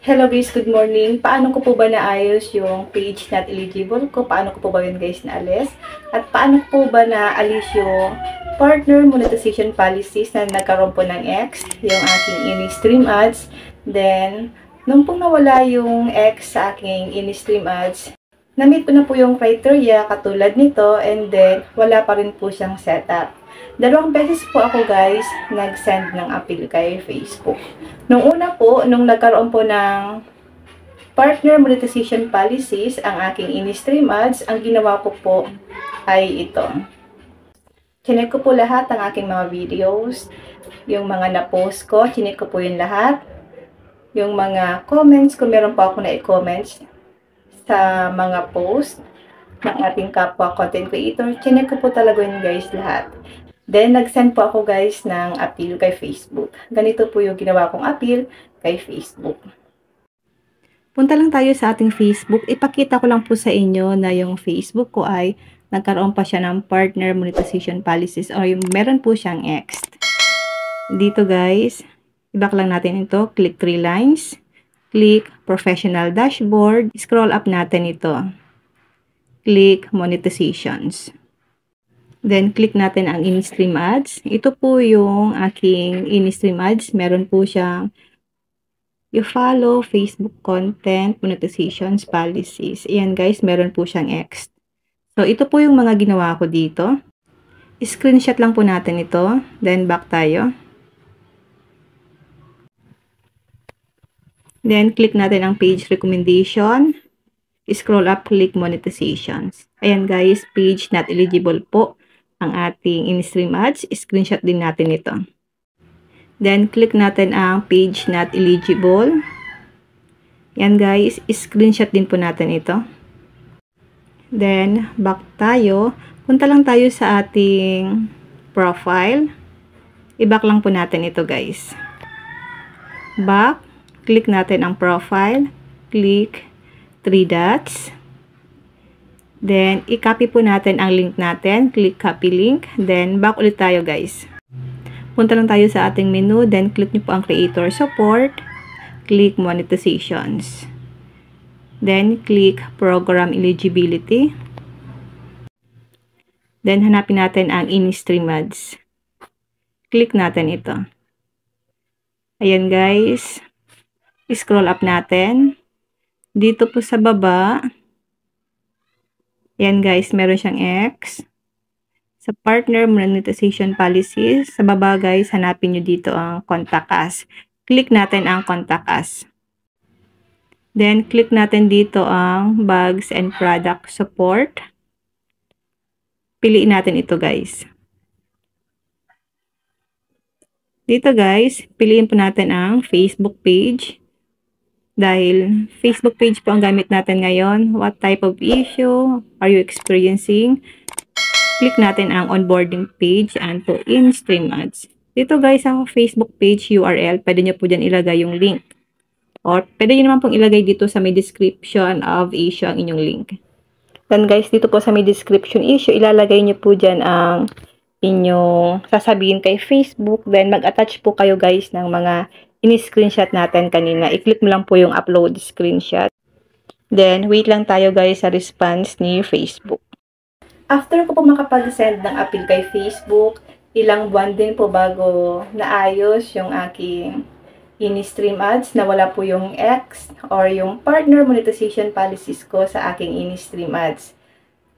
Hello guys, good morning. Paano ko po ba naayos yung page not eligible ko? Paano ko po ba yun guys naalis? At paano ko po ba naalis yung partner monetization policies na nagkaroon po ng X, yung aking in-stream ads. Then, nung pong nawala yung X sa aking in-stream ads, na-meet ko na po yung criteria katulad nito and then wala pa rin po siyang setup. Dalawang beses po ako guys nag-send ng appeal kay Facebook. Nung una po, nung nagkaroon po ng partner monetization policies ang aking in-stream ads, ang ginawa ko po ay ito. Chinek ko po lahat ng aking mga videos, yung mga na-post ko, chinek ko po yung lahat. Yung mga comments, kung meron pa ako na i-comments sa mga post ng ating kapwa content creator, chinek ko po talaga yun guys lahat. Then, nag-send po ako guys ng appeal kay Facebook. Ganito po yung ginawa kong appeal kay Facebook. Punta lang tayo sa ating Facebook. Ipakita ko lang po sa inyo na yung Facebook ko ay nagkaroon pa siya ng partner monetization policies or yung meron po siyang X. Dito guys, i-back lang natin ito. Click 3 lines. Click professional dashboard. Scroll up natin ito. Click monetizations. Then, click natin ang in-stream ads. Ito po yung aking in-stream ads. Meron po siyang you follow Facebook content monetizations policies. Ayan guys, meron po siyang X. So, ito po yung mga ginawa ko dito. Screenshot lang po natin ito. Then, back tayo. Then, click natin ang page recommendation. Scroll up, click monetizations. Ayan guys, page not eligible po ang ating in-stream ads. Screenshot din natin ito. Then, click natin ang page not eligible. Yan guys, screenshot din po natin ito. Then, back tayo. Punta lang tayo sa ating profile. I-back lang po natin ito guys. Back, click natin ang profile. Click 3 dots. Then, i-copy po natin ang link natin. Click copy link. Then, back ulit tayo guys. Punta lang tayo sa ating menu. Then, click nyo po ang creator support. Click monetizations. Then, click program eligibility. Then, hanapin natin ang in-stream ads. Click natin ito. Ayan guys. Scroll up natin. Dito po sa baba. Ayan guys, meron siyang X. Sa partner monetization policies, sa baba guys, hanapin nyo dito ang contact us. Click natin ang contact us. Then, click natin dito ang bugs and product support. Piliin natin ito guys. Dito guys, piliin po natin ang Facebook page. Dahil Facebook page po ang gamit natin ngayon. What type of issue are you experiencing? Click natin ang onboarding page and to in-stream ads. Dito guys, ang Facebook page URL, pwede nyo po dyan ilagay yung link. Or pwede nyo naman pong ilagay dito sa may description of issue ang inyong link. Then guys, dito po sa may description issue, ilalagay nyo po dyan ang inyong sasabihin kay Facebook. Then mag-attach po kayo guys ng mga in-screenshot natin kanina. I-click mo lang po yung upload screenshot. Then, wait lang tayo guys sa response ni Facebook. After ko po makapag-send ng appeal kay Facebook, ilang buwan din po bago naayos yung aking in-stream ads na wala po yung X or yung partner monetization policies ko sa aking in-stream ads.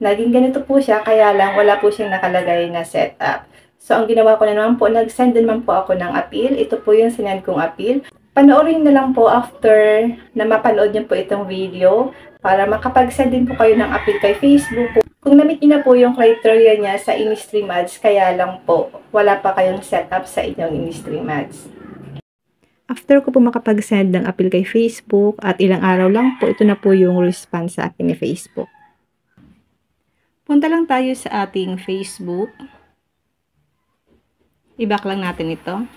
Naging ganito po siya, kaya lang wala po siyang nakalagay na setup. So, ang ginawa ko na naman po, nag-send din naman po ako ng appeal. Ito po yung sinend kong appeal. Panoorin na lang po after na mapanood niyo po itong video para makapag-send din po kayo ng appeal kay Facebook. Kung na-meet niyo na po yung criteria niya sa in-stream ads, kaya lang po, wala pa kayong setup sa inyong in-stream ads. After ko po makapag-send ng appeal kay Facebook at ilang araw lang po, ito na po yung response sa akin ni Facebook. Punta lang tayo sa ating Facebook. I-back lang natin ito.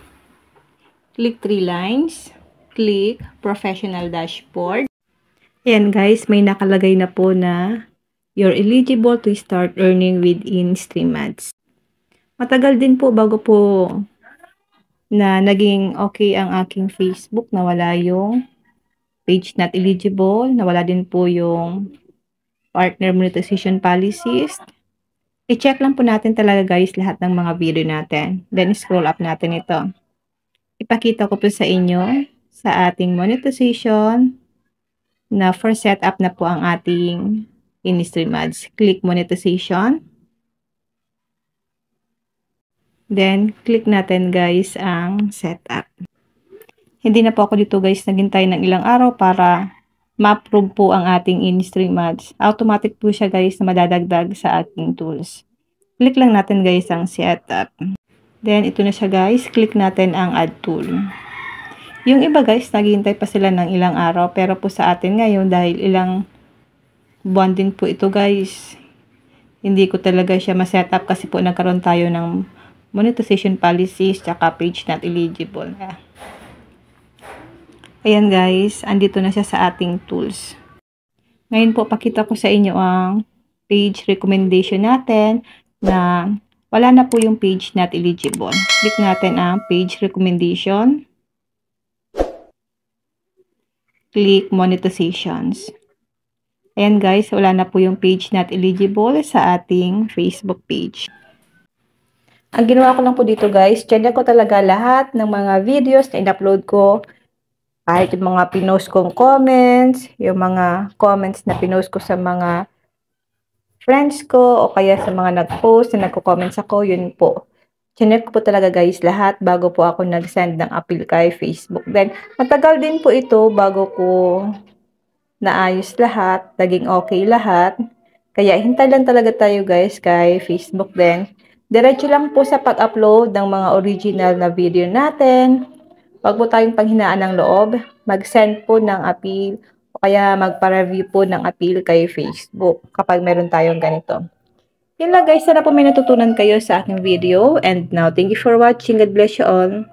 Click 3 lines. Click professional dashboard. Ayan guys, may nakalagay na po na you're eligible to start earning with in-stream ads. Matagal din po bago po na naging okay ang aking Facebook na wala yung page not eligible, nawala din po yung partner monetization policies. I-check lang po natin talaga guys lahat ng mga video natin. Then scroll up natin ito. Ipakita ko po sa inyo sa ating monetization na for setup na po ang ating in-stream ads. Click monetization. Then, click natin guys ang setup. Hindi na po ako dito guys naghintay ng ilang araw para ma-approve po ang ating in-stream ads. Automatic po siya guys na madadagdag sa ating tools. Click lang natin guys ang setup. Then, ito na siya guys. Click natin ang add tool. Yung iba guys, naghihintay pa sila ng ilang araw. Pero po sa atin ngayon, dahil ilang buwan din po ito guys, hindi ko talaga siya ma-setup kasi po nagkaroon tayo ng monetization policies tsaka page not eligible. Ayan guys, andito na siya sa ating tools. Ngayon po, pakita ko sa inyo ang page recommendation natin na wala na po yung page not eligible. Click natin ang page recommendation. Click monetizations. Ayan guys, wala na po yung page not eligible sa ating Facebook page. Ang ginawa ko lang po dito guys, check ko talaga lahat ng mga videos na in-upload ko. Kahit yung mga pinost kong comments, yung mga comments na pinost ko sa mga friends ko, o kaya sa mga nag-post na nagko-comments ako, yun po. Check ko po talaga guys lahat bago po ako nag-send ng appeal kay Facebook. Then, matagal din po ito bago ko naayos lahat, naging okay lahat. Kaya hintay lang talaga tayo guys kay Facebook din. Diretso lang po sa pag-upload ng mga original na video natin. Wag po tayong panghinaan ng loob. Mag-send po ng appeal o kaya magpa-review po ng appeal kay Facebook kapag meron tayong ganito. Yun lang guys, sana po may natutunan kayo sa aking video. And now, thank you for watching. God bless you all.